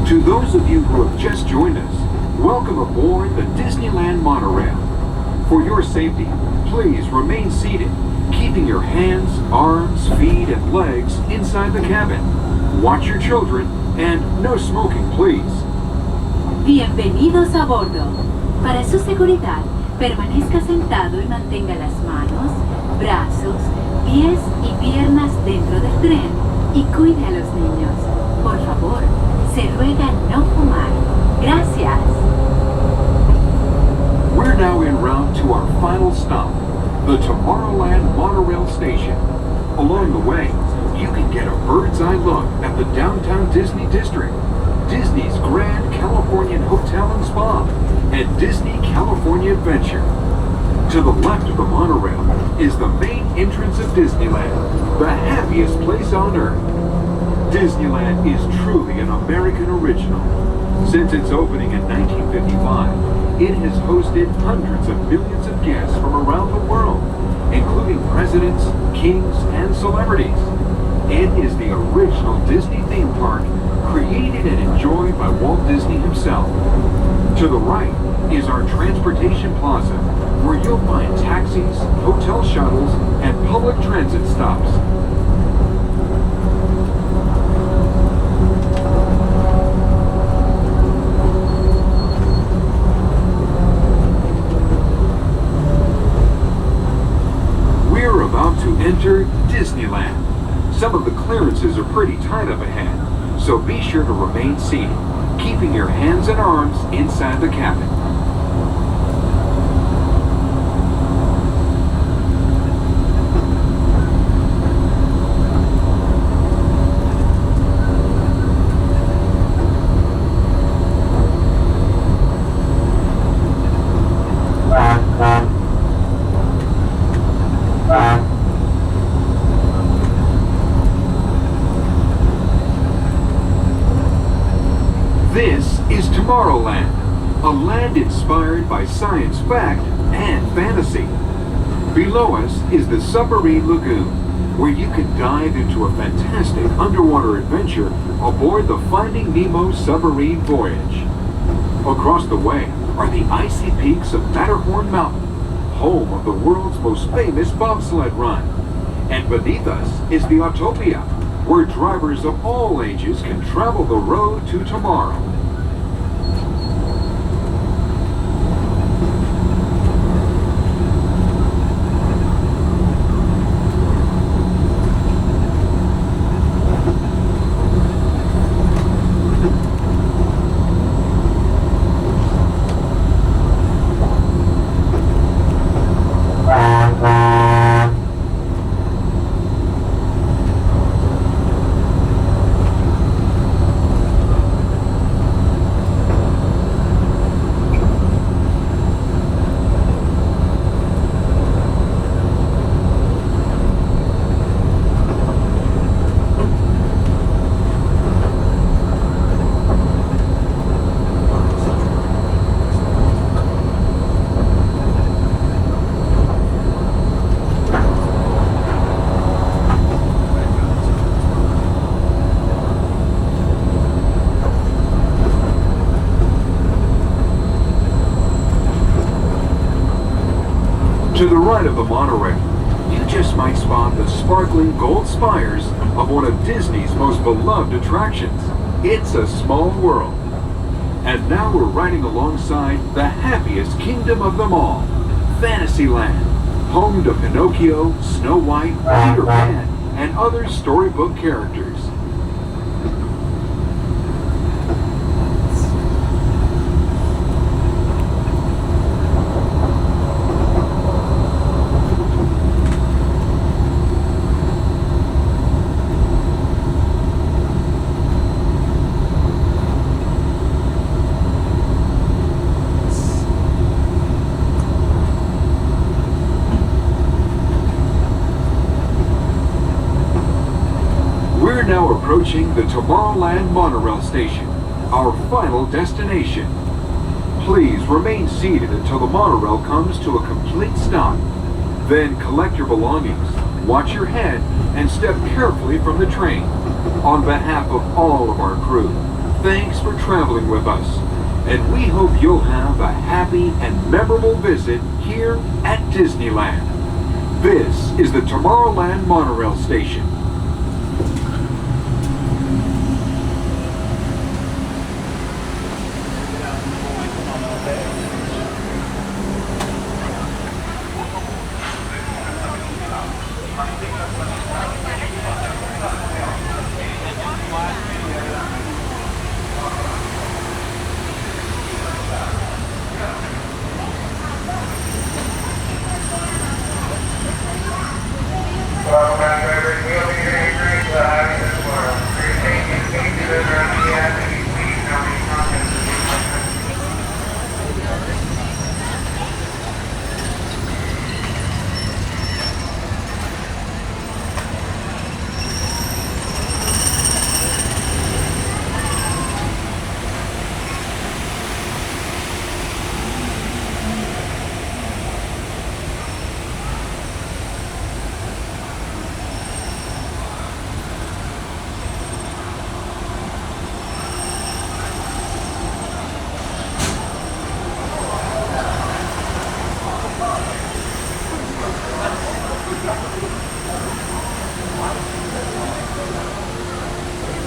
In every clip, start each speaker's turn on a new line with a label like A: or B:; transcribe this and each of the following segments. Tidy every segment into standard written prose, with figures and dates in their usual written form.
A: To those of you who have just joined us, welcome aboard the Disneyland Monorail. For your safety, please remain seated, keeping your hands, arms, feet, and legs inside the cabin. Watch your children, and no smoking, please.
B: Bienvenidos a bordo. Para su seguridad, permanezca sentado y mantenga las manos, brazos, pies y piernas dentro del tren y cuide a los niños. Por favor, se ruega no fumar. Gracias.
A: We're now en route to our final stop, the Tomorrowland Monorail Station. Along the way, you can get a bird's eye look at the downtown Disney district, Disney's Grand Californian Hotel and Spa, and Disney California Adventure. To the left of the monorail is the main entrance of Disneyland, the happiest place on earth. Disneyland is truly an American original. Since its opening in 1955, it has hosted hundreds of millions of guests from around the world, including presidents, kings, and celebrities. It is the original Disney theme park, created and enjoyed by Walt Disney himself. To the right is our transportation plaza, where you'll find taxis, hotel shuttles, and public transit stops. We're about to enter Disneyland. Some of the clearances are pretty tight up ahead, so be sure to remain seated, keeping your hands and arms inside the cabin. This is Tomorrowland, a land inspired by science fact and fantasy. Below us is the Submarine Lagoon, where you can dive into a fantastic underwater adventure aboard the Finding Nemo submarine voyage. Across the way are the icy peaks of Matterhorn Mountain, home of the world's most famous bobsled run. And beneath us is the Autopia, where drivers of all ages can travel the road to tomorrow. To the right of the monorail, you just might spot the sparkling gold spires of one of Disney's most beloved attractions. It's a small world. And now we're riding alongside the happiest kingdom of them all, Fantasyland, home to Pinocchio, Snow White, Peter Pan, and other storybook characters. We're now approaching the Tomorrowland Monorail Station, our final destination. Please remain seated until the monorail comes to a complete stop. Then collect your belongings, watch your head, and step carefully from the train. On behalf of all of our crew, Thanks for traveling with us, and we hope you'll have a happy and memorable visit here at Disneyland. This is the Tomorrowland Monorail Station.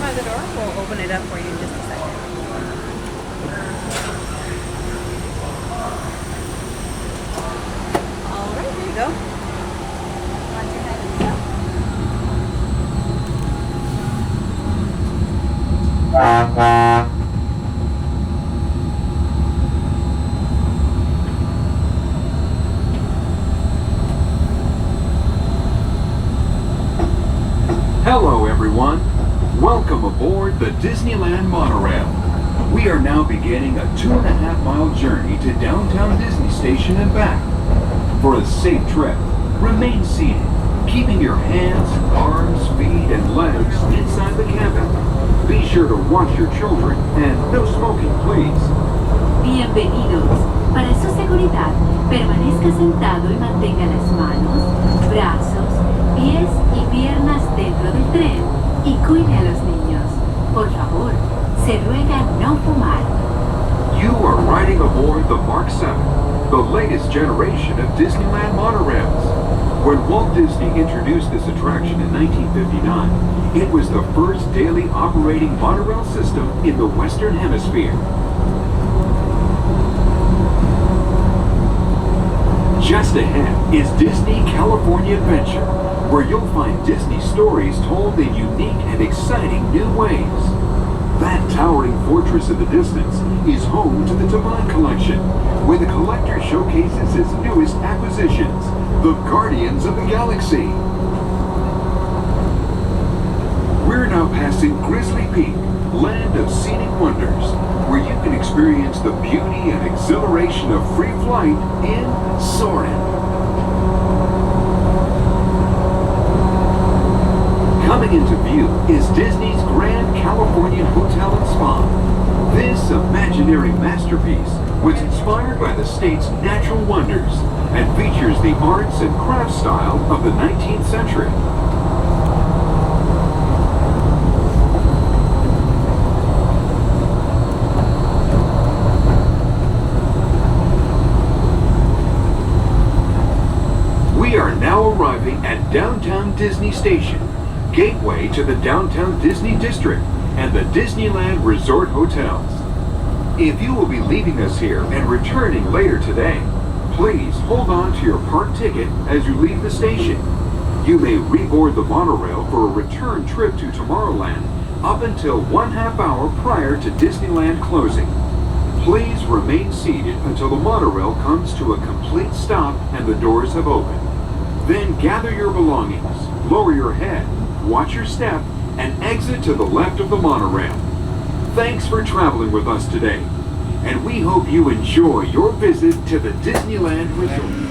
C: The door. We'll open it up for you in just a second. All right, here you go. Once your head is up.
A: Hello everyone. Welcome aboard the Disneyland Monorail. We are now beginning a 2.5-mile journey to downtown Disney Station and back. For a safe trip, remain seated, keeping your hands, arms, feet, and legs inside the cabin. Be sure to watch your children and no smoking, please.
B: Bienvenidos. Para su seguridad, permanezca sentado y mantenga las manos, brazos, pies y piernas dentro del tren y cuide a los niños. Por favor, se ruega no fumar.
A: You are riding aboard the Mark 7, the latest generation of Disneyland monorails. When Walt Disney introduced this attraction in 1959, it was the first daily operating monorail system in the Western Hemisphere. Just ahead is Disney California Adventure, where you'll find Disney stories told in unique and exciting new ways. That towering fortress in the distance is home to the Divine Collection, where the collector showcases his newest acquisitions, the Guardians of the Galaxy. We're now passing Grizzly Peak, land of scenic wonders, where you can experience the beauty and exhilaration of free flight in Soarin'. Coming into view is Disney's Grand Californian Hotel and Spa. This imaginary masterpiece was inspired by the state's natural wonders and features the arts and crafts style of the 19th century. We are now arriving at downtown Disney Station, gateway to the downtown Disney District and the Disneyland Resort hotels. If you will be leaving us here and returning later today, please hold on to your park ticket as you leave the station. You may reboard the monorail for a return trip to Tomorrowland up until 1/2 hour prior to Disneyland closing. Please remain seated until the monorail comes to a complete stop and the doors have opened. Then gather your belongings, lower your head, watch your step, and exit to the left of the monorail. Thanks for traveling with us today, and we hope you enjoy your visit to the Disneyland Resort.